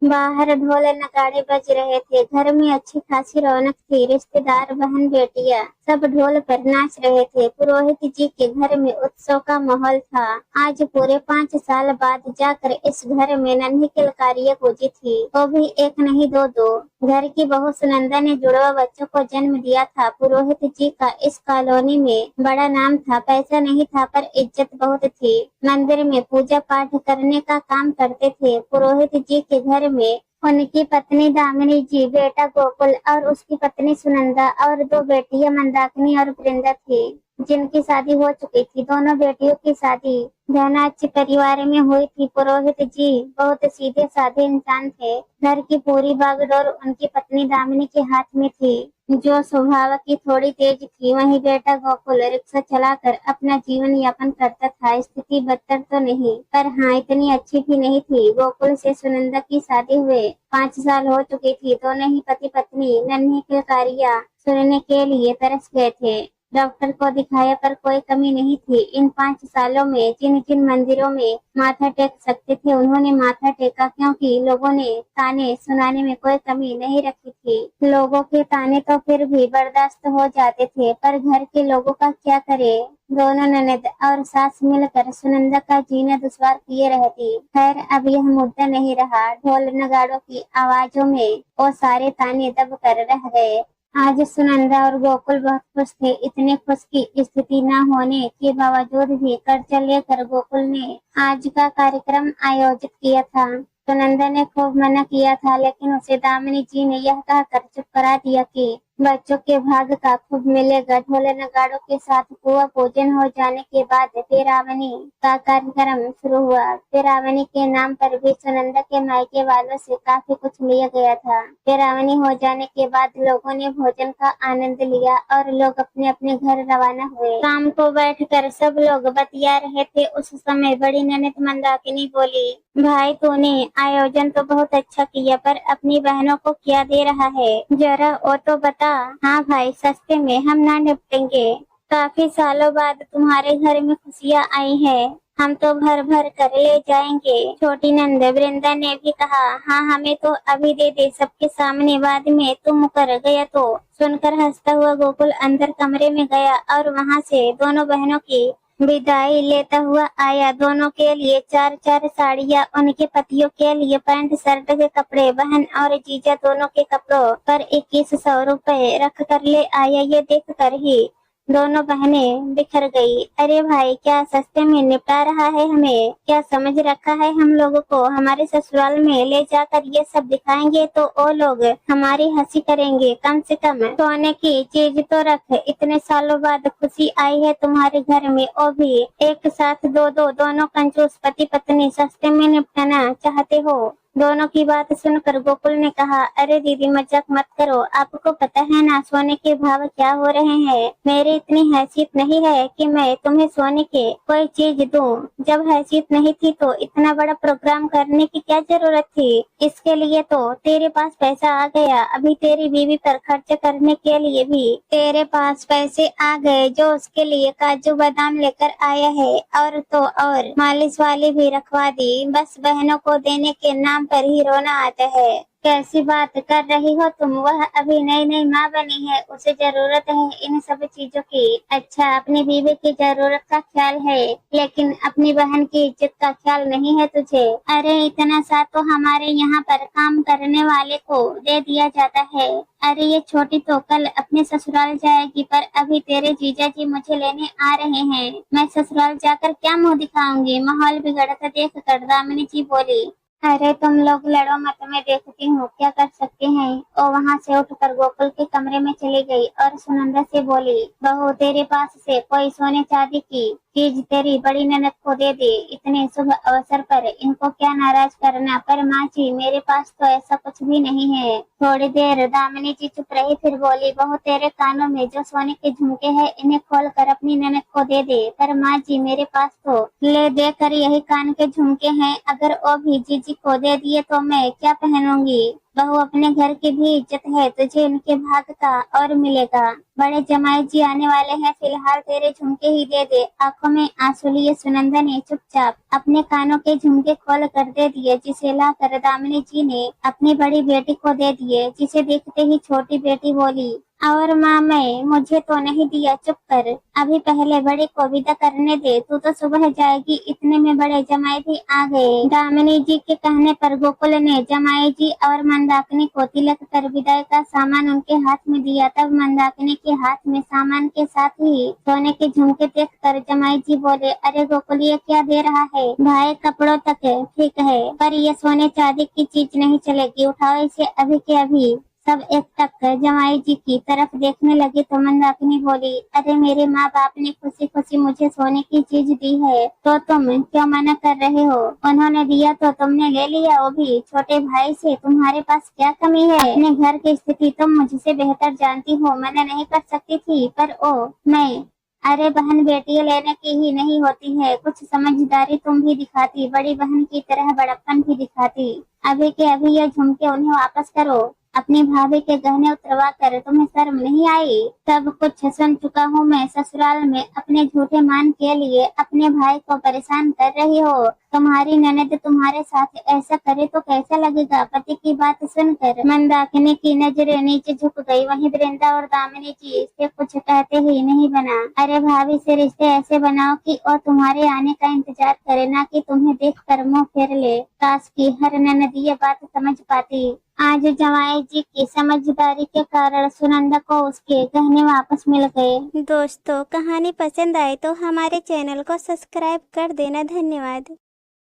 बाहर ढोल नगाड़े बज रहे थे। घर में अच्छी खासी रौनक थी। रिश्तेदार, बहन बेटियां सब ढोल पर नाच रहे थे। पुरोहित जी के घर में उत्सव का माहौल था। आज पूरे 5 साल बाद जाकर इस घर में नन्ही किलकारियां गूंजी थी, वो भी एक नहीं दो। घर की बहू सुनंदा ने जुड़वा बच्चों को जन्म दिया था। पुरोहित जी का इस कॉलोनी में बड़ा नाम था। पैसा नहीं था पर इज्जत बहुत थी। मंदिर में पूजा पाठ करने का काम करते थे। पुरोहित जी के घर में उनकी पत्नी दामिनी जी, बेटा गोकुल और उसकी पत्नी सुनंदा और 2 बेटियां मंदाकिनी और वृंदा थी, जिनकी शादी हो चुकी थी। दोनों बेटियों की शादी धनाच्य परिवार में हुई थी। पुरोहित जी बहुत सीधे साधे इंसान थे। घर की पूरी बागडोर उनकी पत्नी दामिनी के हाथ में थी, जो स्वभाव की थोड़ी तेज थी। वहीं बेटा गोकुल रिक्शा चलाकर अपना जीवन यापन करता था। स्थिति बदतर तो नहीं, पर हाँ इतनी अच्छी भी नहीं थी। गोकुल से सुनंदा की शादी हुए 5 साल हो चुकी थी। दोनों ही पति पत्नी नन्ही किलकारियां सुनने के लिए तरस गए थे। डॉक्टर को दिखाया पर कोई कमी नहीं थी। इन 5 सालों में जिन जिन मंदिरों में माथा टेक सकते थे उन्होंने माथा टेका, क्योंकि लोगों ने ताने सुनाने में कोई कमी नहीं रखी थी। लोगों के ताने तो फिर भी बर्दाश्त हो जाते थे, पर घर के लोगों का क्या करे। दोनों ननद और सास मिलकर सुनंदा का जीना दुश्वार किए रहती। खैर अब यह मुद्दा नहीं रहा। ढोल नगाड़ों की आवाजों में वो सारे ताने दब कर रह गए। आज सुनंदा और गोकुल बहुत खुश थे। इतने खुश की स्थिति न होने के बावजूद भी कर्जा लेकर गोकुल ने आज का कार्यक्रम आयोजित किया था। सुनंदा ने खूब मना किया था, लेकिन उसे दामिनी जी ने यह कहकर चुप करा दिया कि बच्चों के भाग का खूब मिलेगा। ढोल नगाड़ों के साथ पुआ पूजन हो जाने के बाद पेरावनी का कार्यक्रम शुरू हुआ। पेरावनी के नाम पर भी सुनंदा के मायके वालों से काफी कुछ लिया गया था। पेरावनी हो जाने के बाद लोगों ने भोजन का आनंद लिया और लोग अपने अपने घर रवाना हुए। शाम को बैठकर सब लोग बतिया रहे थे। उस समय बड़ी ननद मंदाकिनी बोली, भाई तूने आयोजन तो बहुत अच्छा किया, पर अपनी बहनों को क्या दे रहा है, जरा वो तो बता। हाँ भाई, सस्ते में हम ना निपटेंगे। काफी सालों बाद तुम्हारे घर में खुशियाँ आई है, हम तो भर भर कर ले जाएंगे। छोटी नंद वृंदा ने भी कहा, हाँ हमें तो अभी दे दे सबके सामने, बाद में तुम कर गया तो। सुनकर हंसता हुआ गोकुल अंदर कमरे में गया और वहाँ से दोनों बहनों की विदाई लेता हुआ आया। दोनों के लिए 4-4 साड़ियाँ, उनके पतियों के लिए पैंट शर्ट के कपड़े, बहन और जीजा दोनों के कपड़ों पर 2100 रुपए रख कर ले आया। ये देख कर ही दोनों बहनें बिखर गई। अरे भाई, क्या सस्ते में निपटा रहा है हमें, क्या समझ रखा है हम लोगों को। हमारे ससुराल में ले जाकर ये सब दिखाएंगे तो वो लोग हमारी हंसी करेंगे। कम से कम सोने की चीज तो रख। इतने सालों बाद खुशी आई है तुम्हारे घर में, वो भी एक साथ दो। दोनों कंजूस पति पत्नी सस्ते में निपटाना चाहते हो। दोनों की बात सुनकर गोकुल ने कहा, अरे दीदी मजाक मत करो, आपको पता है ना सोने के भाव क्या हो रहे हैं। मेरी इतनी हैसियत नहीं है कि मैं तुम्हें सोने के कोई चीज दूं। जब हैसियत नहीं थी तो इतना बड़ा प्रोग्राम करने की क्या जरूरत थी। इसके लिए तो तेरे पास पैसा आ गया। अभी तेरी बीवी पर खर्च करने के लिए भी तेरे पास पैसे आ गए, जो उसके लिए काजू बादाम लेकर आया है, और तो और मालिश वाली भी रखवा दी। बस बहनों को देने के नाम पर ही रोना आता है। कैसी बात कर रही हो तुम, वह अभी नई नई माँ बनी है, उसे जरूरत है इन सब चीजों की। अच्छा, अपनी बीवी की जरूरत का ख्याल है, लेकिन अपनी बहन की इज्जत का ख्याल नहीं है तुझे। अरे इतना सा तो हमारे यहाँ पर काम करने वाले को दे दिया जाता है। अरे ये छोटी तो कल अपने ससुराल जाएगी, पर अभी तेरे जीजा जी मुझे लेने आ रहे हैं। मैं ससुराल जाकर क्या मुँह दिखाऊंगी। माहौल बिगड़ता देख कर दामिनी जी बोली, अरे तुम लोग लड़ो मत, मैं देखती हूँ क्या कर सकते हैं। वो वहाँ से उठकर गोकुल के कमरे में चली गई और सुनंदा से बोली, बहू तेरे पास से कोई सोने चांदी की चीज तेरी बड़ी ननद को दे दे। इतने शुभ अवसर पर इनको क्या नाराज करना। पर माँ जी, मेरे पास तो ऐसा कुछ भी नहीं है। थोड़ी देर दामिनी जी चुप रही, फिर बोली, बहू तेरे कानों में जो सोने के झुमके हैं इन्हें खोल कर अपनी ननद को दे दे। पर माँ जी, मेरे पास तो ले दे कर यही कान के झुमके हैं, अगर वो भी जीजी को दे दिए तो मैं क्या पहनूंगी। बहू अपने घर की भी इज्जत है, तुझे इनके भाग का और मिलेगा। बड़े जमाई जी आने वाले हैं, फिलहाल तेरे झुमके ही दे दे। आंखों में आंसू लिए सुनंदा ने चुपचाप अपने कानों के झुमके खोल कर दे दिए, जिसे लाकर दामिनी जी ने अपनी बड़ी बेटी को दे दिए, जिसे देखते ही छोटी बेटी बोली, और माँ मैं, मुझे तो नहीं दिया, चुप कर, अभी पहले बड़े को विदा करने दे, तू तो सुबह जाएगी। इतने में बड़े जमाई भी आ गए। दामिनी जी के कहने पर गोकुल ने जमाई जी और मंदाकिनी को तिलक कर विदाई का सामान उनके हाथ में दिया। तब मंदाकिनी के हाथ में सामान के साथ ही सोने के झुमके देख कर जमाई जी बोले, अरे गोकुल ये क्या दे रहा है? भाई कपड़ों तक ठीक है, पर ये सोने चांदी की चीज नहीं चलेगी, उठाओ इसे अभी के अभी। सब एक टक जमाई जी की तरफ देखने लगे तो मंदाकिनी बोली, अरे मेरे माँ बाप ने खुशी खुशी मुझे सोने की चीज दी है, तो तुम क्यों मना कर रहे हो? उन्होंने दिया तो तुमने ले लिया, वो भी छोटे भाई से, तुम्हारे पास क्या कमी है? अपने घर की स्थिति तुम मुझसे बेहतर जानती हो, मना नहीं कर सकती थी, पर ओ मैं, अरे बहन बेटी लेने की ही नहीं होती है, कुछ समझदारी तुम भी दिखाती, बड़ी बहन की तरह बड़प्पन भी दिखाती। अभी के अभी ये झुमके उन्हें वापस करो, अपनी भाभी के गहने उतरवा कर, तुम्हें शर्म नहीं आई? सब कुछ सुन चुका हूँ मैं, ससुराल में अपने झूठे मान के लिए अपने भाई को परेशान कर रही हो। तुम्हारी ननद तुम्हारे साथ ऐसा करे तो कैसा लगेगा? पति की बात सुनकर मंदाकिनी की नजरें नीचे झुक गई। वहीं वृंदा और दामिनी जी इससे कुछ कहते ही नहीं बना। अरे भाभी से रिश्ते ऐसे बनाओ कि और तुम्हारे आने का इंतजार करे, ना कि तुम्हें देख कर मुँह फेर ले। काश की हर ननद ये बात समझ पाती। आज जमाई जी की समझदारी के कारण सुनंदा को उसके गहने वापस मिल गए। दोस्तों कहानी पसंद आए तो हमारे चैनल को सब्सक्राइब कर देना। धन्यवाद।